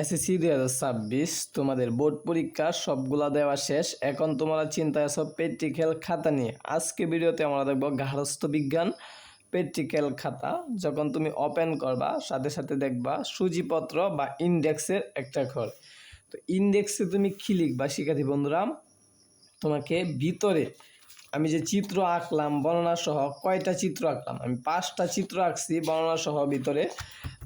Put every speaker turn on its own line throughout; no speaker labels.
SSC 2026 তোমাদের board পরীক্ষা সবগুলা দেওয়া শেষ। এখন তোমরা চিন্তায় আছো প্র্যাকটিক্যাল খাতা নিয়ে। আজকে ভিডিওতে আমরা দেখব গার্হস্থ্য বিজ্ঞান প্র্যাকটিক্যাল খাতা। যখন তুমি ওপেন করবা সাথে সাথে দেখবা সূচিপত্র বা ইন্ডেক্সের একটা ঘর। তো ইন্ডেক্সে তুমি কি লিখবা শিক্ষার্থী বন্ধুরা? তোমাকে ভিতরে আমি যে চিত্র আঁকলাম বর্ণনা সহ, কয়টা চিত্র আঁকলাম? আমি 5টা চিত্র আঁকছি বর্ণনা সহ ভিতরে।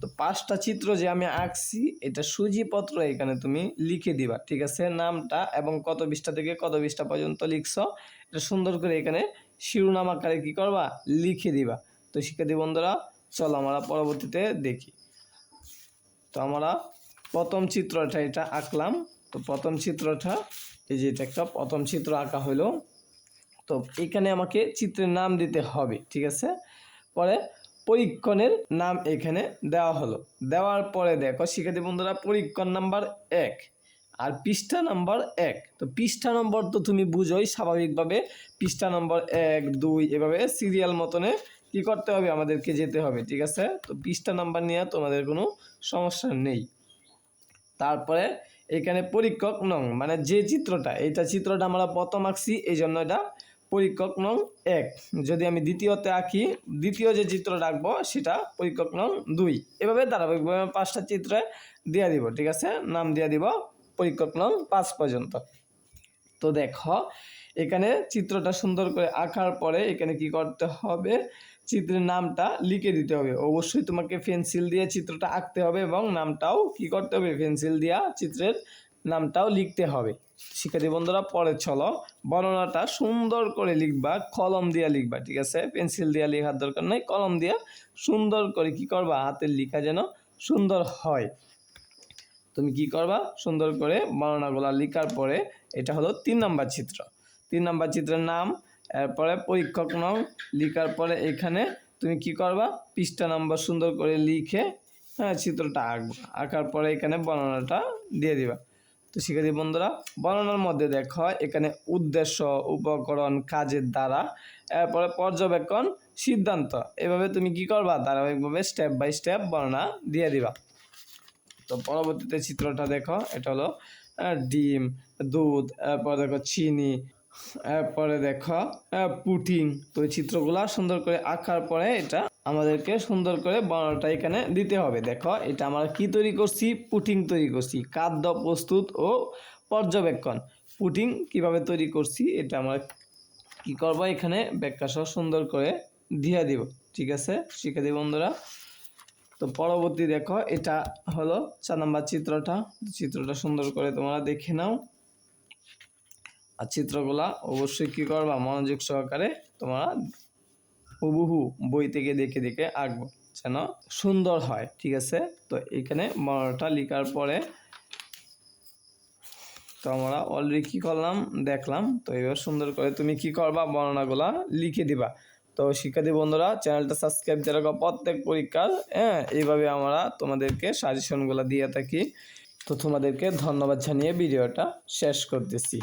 তো 5টা চিত্র যে আমি আঁকছি এটা সূচিপত্র এখানে তুমি লিখে দিবা, ঠিক আছে? নামটা এবং কত পৃষ্ঠা থেকে কত পৃষ্ঠা পর্যন্ত লিখছো এটা সুন্দর করে এখানে শিরোনাম আকারে কি করবা? লিখে দিবা। তো শিক্ষার্থী বন্ধুরা চলো আমরা পরবর্তীতে দেখি। তো আমরা প্রথম চিত্রটা এটা আঁকলাম। তো প্রথম চিত্রটা এই যে এটা একটা প্রথম চিত্র আঁকা হলো। তো এখানে আমাকে চিত্রের নাম দিতে হবে, ঠিক আছে? পরে পরীক্ষণের নাম এখানে দেওয়া হলো। দেওয়ার পরে দেখো শিক্ষার্থী বন্ধুরা পরীক্ষণ নাম্বার 1 আর পৃষ্ঠা নাম্বার 1। তো পৃষ্ঠা নম্বর তো তুমি বুঝোই, স্বাভাবিকভাবে পৃষ্ঠা নম্বর 1 2 এভাবে সিরিয়াল মতনে কি করতে হবে? আমাদেরকে যেতে হবে, ঠিক আছে? তো পৃষ্ঠা নাম্বার নিয়ে তোমাদের কোনো সমস্যা নেই। তারপরে এখানে পরীক্ষক নং মানে যে চিত্রটা, এইটা চিত্রটা আমরা প্রথম আঁকছি এই জন্য এটা পরীক্ষক নং 1। যদি আমি দ্বিতীয়তে আঁকি, দ্বিতীয় যে চিত্রটা আঁকবো সেটা পরীক্ষক নং 2। এভাবে ধারাবাহিকভাবে 5টা চিত্রে দিয়ে দিব, ঠিক আছে? নাম দিয়ে দিব পরীক্ষক নং 5 পর্যন্ত। তো দেখো এখানে চিত্রটা সুন্দর করে আঁকার পরে এখানে কি করতে হবে? চিত্রের নামটা লিখে দিতে হবে। অবশ্যই তোমাকে পেন্সিল দিয়ে চিত্রটা আঁকতে হবে এবং নামটাও কি করতে হবে? পেন্সিল দিয়া চিত্রের নামটাও লিখতে হবে। শিক্ষার্থী বন্ধুরা পরে চলো বর্ণনাটা সুন্দর করে লিখবা, কলম দিয়ে লিখবা, ঠিক আছে? পেন্সিল দিয়ে লেখার দরকার নাই, কলম দিয়ে সুন্দর করে কি করবা? হাতের লেখা যেন সুন্দর হয়। তুমি কি করবা? সুন্দর করে বর্ণনাগুলো লেখার পরে এটা হলো 3 নাম্বার চিত্র। 3 নাম্বার চিত্রের নাম, এরপরে পরীক্ষক নং লেখার পরে এখানে তুমি কি করবা? পৃষ্ঠা নাম্বার সুন্দর করে লিখে চিত্রটা আঁকবা। আঁকার পরে এখানে বর্ণনাটা দিয়ে দিবা। তো শিক্ষার্থী বন্ধুরা বর্ণনার মধ্যে দেখো এখানে উদ্দেশ্য, উপকরণ, কাজের দ্বারা, এরপরে পর্যবেক্ষণ, সিদ্ধান্ত, এভাবে তুমি কি করবা? ধারাবাহিকভাবে স্টেপ বাই স্টেপ বর্ণনা দিয়ে দিবা। তো পরবর্তীতে চিত্রটা দেখো, এটা হলো ডিম, দুধ, এরপর দেখো চিনি, এরপরে দেখো পুটিং। তো এই চিত্রগুলা সুন্দর করে আঁকার পরে এটা আমাদেরকে সুন্দর করে বর্ণনাটা এখানে দিতে হবে। দেখো এটা আমরা কি তৈরি করছি? পুটিং তৈরি করছি। খাদ্য প্রস্তুত ও পর্যবেক্ষণ। পুটিং কিভাবে তৈরি করছি এটা আমরা কি করবো? এখানে ব্যাখ্যা সহ সুন্দর করে দিয়ে দিব, ঠিক আছে শিক্ষার্থী বন্ধুরা? তো পরবর্তী দেখো এটা হলো 4 নাম্বার চিত্রটা সুন্দর করে তোমরা দেখে নাও। আর চিত্রগুলা অবশ্যই কি করবা? মনোযোগ সহকারে তোমরা হুবহু বই থেকে দেখে দেখে আঁকবো যেন সুন্দর হয়, ঠিক আছে? তো এখানে বর্ণনাটা লেখার পরে তো আমরা অলরেডি কি করলাম দেখলাম। তো এবার সুন্দর করে তুমি কি করবা? বর্ণনাগুলা লিখে দিবা। তো শিক্ষার্থী বন্ধুরা চ্যানেলটা সাবস্ক্রাইব যেরকম প্রত্যেক পরীক্ষার এইভাবে আমরা তোমাদেরকে সাজেশনগুলো দিয়ে থাকি। তো তোমাদেরকে ধন্যবাদ জানিয়ে ভিডিওটা শেষ করতেছি।